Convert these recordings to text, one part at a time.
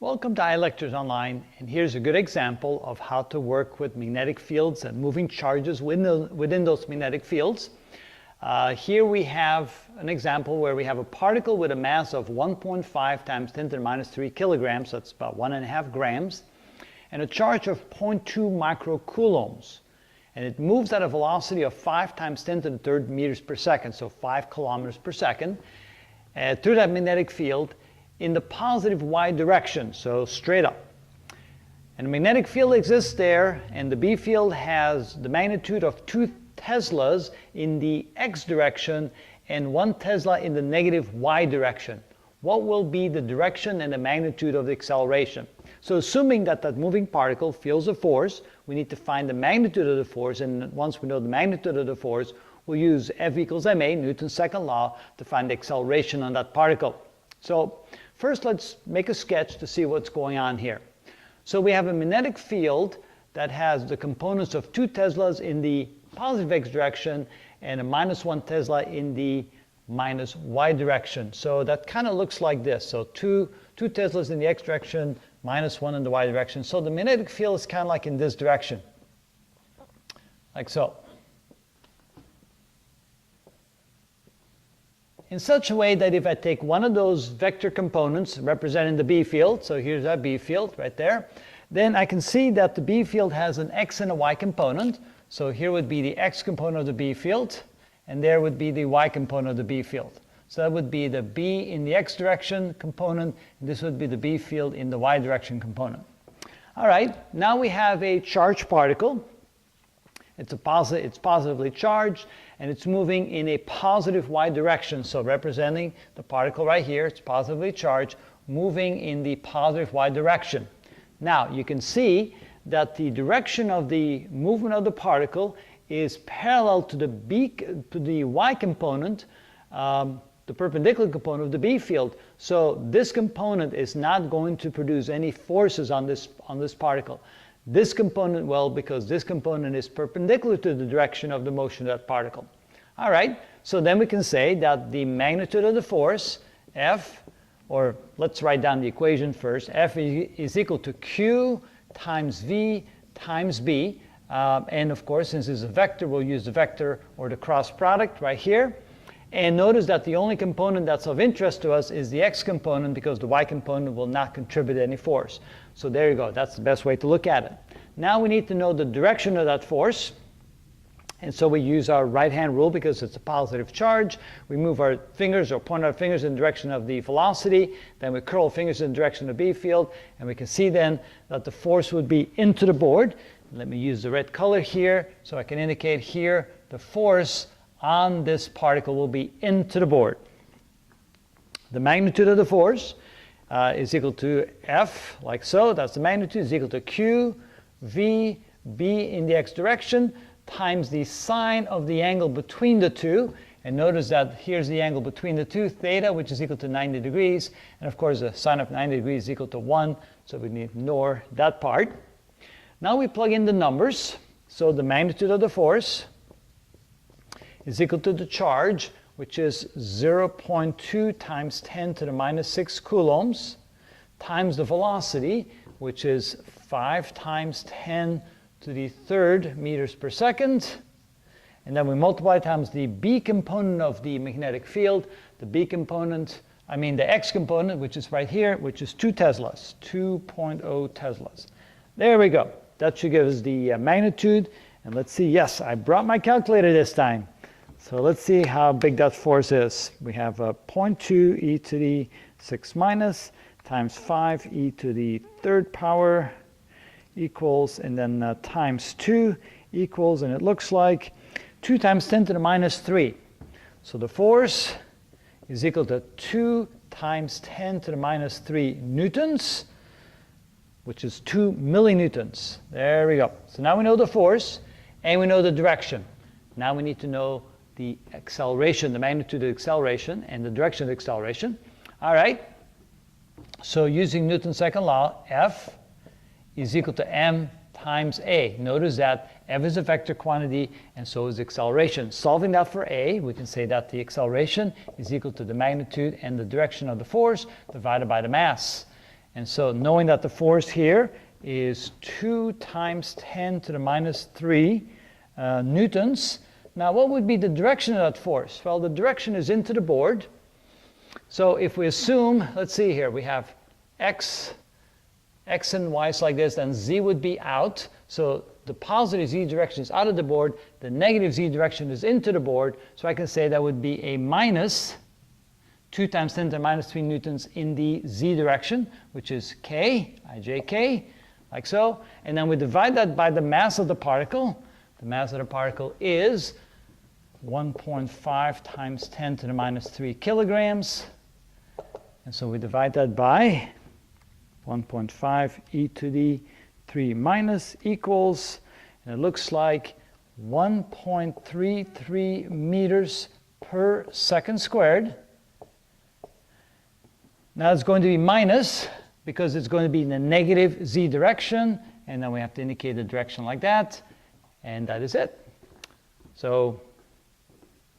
Welcome to iLectures Online, and here's a good example of how to work with magnetic fields and moving charges within those magnetic fields. Here we have an example where we have a particle with a mass of 1.5 times 10 to the minus 3 kilograms, that's about 1.5 grams, and a charge of 0.2 microcoulombs. And it moves at a velocity of 5 times 10 to the third meters per second, so 5 kilometers per second, through that magnetic field in the positive y direction, so straight up. And a magnetic field exists there, and the B field has the magnitude of 2 teslas in the x direction and 1 tesla in the negative y direction. What will be the direction and the magnitude of the acceleration? So assuming that that moving particle feels a force, we need to find the magnitude of the force, and once we know the magnitude of the force, we'll use F equals ma, Newton's second law, to find the acceleration on that particle. So first, let's make a sketch to see what's going on here. So we have a magnetic field that has the components of 2 teslas in the positive x direction and a minus 1 tesla in the minus y direction. So that kind of looks like this. So two teslas in the x direction, minus 1 in the y direction. So the magnetic field is kind of like in this direction, like so. In such a way that if I take one of those vector components representing the B field, so here's our B field right there, then I can see that the B field has an x and a y component. So here would be the x component of the B field, and there would be the y component of the B field. So that would be the B in the x direction component, and this would be the B field in the y direction component. All right, now we have a charged particle. It's positively charged, and it's moving in a positive y direction. So representing the particle right here, it's positively charged, moving in the positive y direction. Now you can see that the direction of the movement of the particle is parallel to the y component, the perpendicular component of the B field. So this component is not going to produce any forces on this particle. This component will, because this component is perpendicular to the direction of the motion of that particle. All right, so then we can say that the magnitude of the force, F, or let's write down the equation first, F is equal to Q times V times B. And of course, since it's a vector, we'll use the vector or the cross product right here. And notice that the only component that's of interest to us is the x component, because the y component will not contribute any force. So there you go. That's the best way to look at it. Now we need to know the direction of that force. And so we use our right-hand rule because it's a positive charge. We move our fingers or point our fingers in the direction of the velocity. Then we curl fingers in the direction of the B field. And we can see then that the force would be into the board. Let me use the red color here so I can indicate here the force on this particle will be into the board. The magnitude of the force is equal to F, like so. That's the magnitude, is equal to Q, V, B in the x direction, times the sine of the angle between the two. And notice that here's the angle between the two, theta, which is equal to 90 degrees. And of course, the sine of 90 degrees is equal to 1, so we need to ignore that part. Now we plug in the numbers. So the magnitude of the force is equal to the charge, which is 0.2 times 10 to the minus 6 coulombs, times the velocity, which is 5 times 10 to the third meters per second. And then we multiply times the B component of the magnetic field, the x component, which is right here, which is 2 teslas, 2.0 teslas. There we go. That should give us the magnitude. And let's see, yes, I brought my calculator this time. So let's see how big that force is. We have 0.2 e to the 6 minus times 5 e to the third power equals, and then times 2 equals, and it looks like 2 times 10 to the minus 3. So the force is equal to 2 times 10 to the minus 3 newtons, which is 2 millinewtons. There we go. So now we know the force, and we know the direction. Now we need to know the acceleration, the magnitude of the acceleration, and the direction of the acceleration. All right. So using Newton's second law, F is equal to m times a. Notice that F is a vector quantity, and so is acceleration. Solving that for a, we can say that the acceleration is equal to the magnitude and the direction of the force divided by the mass. And so knowing that the force here is 2 times 10 to the minus 3 newtons. Now, what would be the direction of that force? Well, the direction is into the board. So if we assume, let's see here, we have x and y is like this, then z would be out. So the positive z direction is out of the board, the negative z direction is into the board. So I can say that would be a minus 2 times 10 to the minus 3 newtons in the z direction, which is k, ijk, like so. And then we divide that by the mass of the particle. The mass of the particle is 1.5 times 10 to the minus 3 kilograms. And so we divide that by 1.5 e to the 3 minus equals, and it looks like 1.33 meters per second squared. Now it's going to be minus because it's going to be in the negative z direction, and then we have to indicate the direction like that, and that is it. So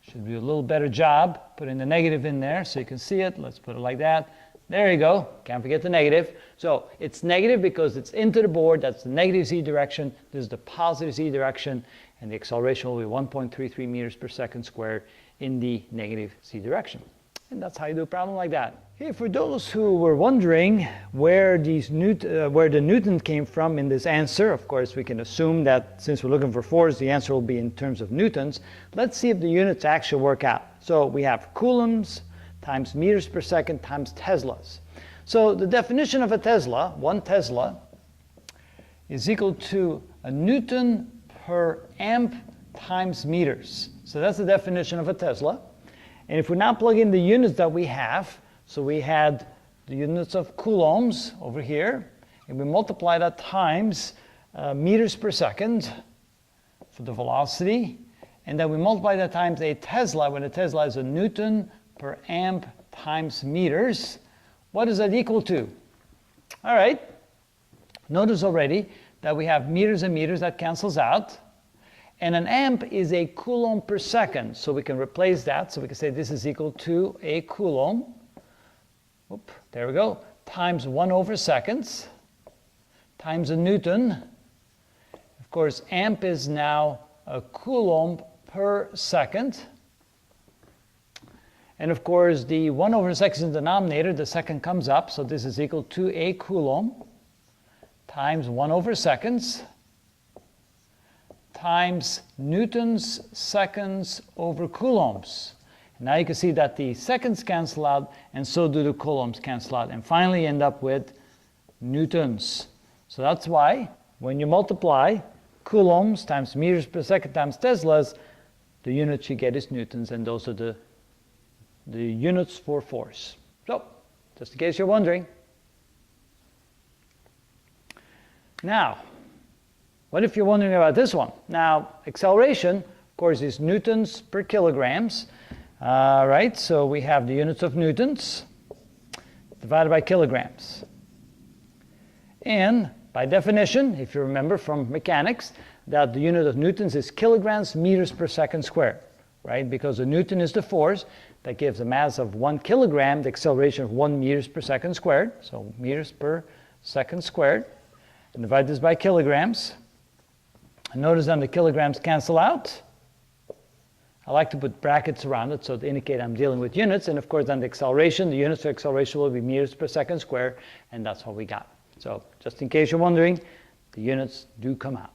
should do a little better job putting the negative in there so you can see it. Let's put it like that. There you go. Can't forget the negative. So it's negative because it's into the board. That's the negative z direction. This is the positive z direction. And the acceleration will be 1.33 meters per second squared in the negative z direction. And that's how you do a problem like that. Okay, for those who were wondering where the Newton came from in this answer, of course we can assume that since we're looking for force, the answer will be in terms of newtons. Let's see if the units actually work out. So we have coulombs times meters per second times Teslas. So the definition of a Tesla, 1 Tesla, is equal to a Newton per amp times meters. So that's the definition of a Tesla. And if we now plug in the units that we have, so we had the units of coulombs over here, and we multiply that times meters per second for the velocity, and then we multiply that times a Tesla, when a Tesla is a Newton per amp times meters. What is that equal to? All right, notice already that we have meters and meters, that cancels out. And an amp is a coulomb per second, so we can replace that. So we can say this is equal to a coulomb, there we go, times 1 over seconds, times a Newton. Of course, amp is now a coulomb per second. And of course, the 1 over seconds in the denominator, the second comes up, so this is equal to a coulomb times 1 over seconds times newtons seconds over coulombs. And now you can see that the seconds cancel out, and so do the coulombs cancel out, and finally end up with newtons. So that's why when you multiply coulombs times meters per second times Teslas, the unit you get is newtons, and those are the units for force. So, just in case you're wondering. Now, what if you're wondering about this one? Now, acceleration, of course, is newtons per kilograms. Right, so we have the units of newtons divided by kilograms. And by definition, if you remember from mechanics, that the unit of newtons is kilograms meters per second squared, right? Because the newton is the force that gives a mass of 1 kilogram, the acceleration of 1 meters per second squared, so meters per second squared, and divide this by kilograms. And notice then the kilograms cancel out. I like to put brackets around it so to indicate I'm dealing with units, and of course then the acceleration, the units for acceleration will be meters per second squared, and that's what we got. So just in case you're wondering, the units do come out.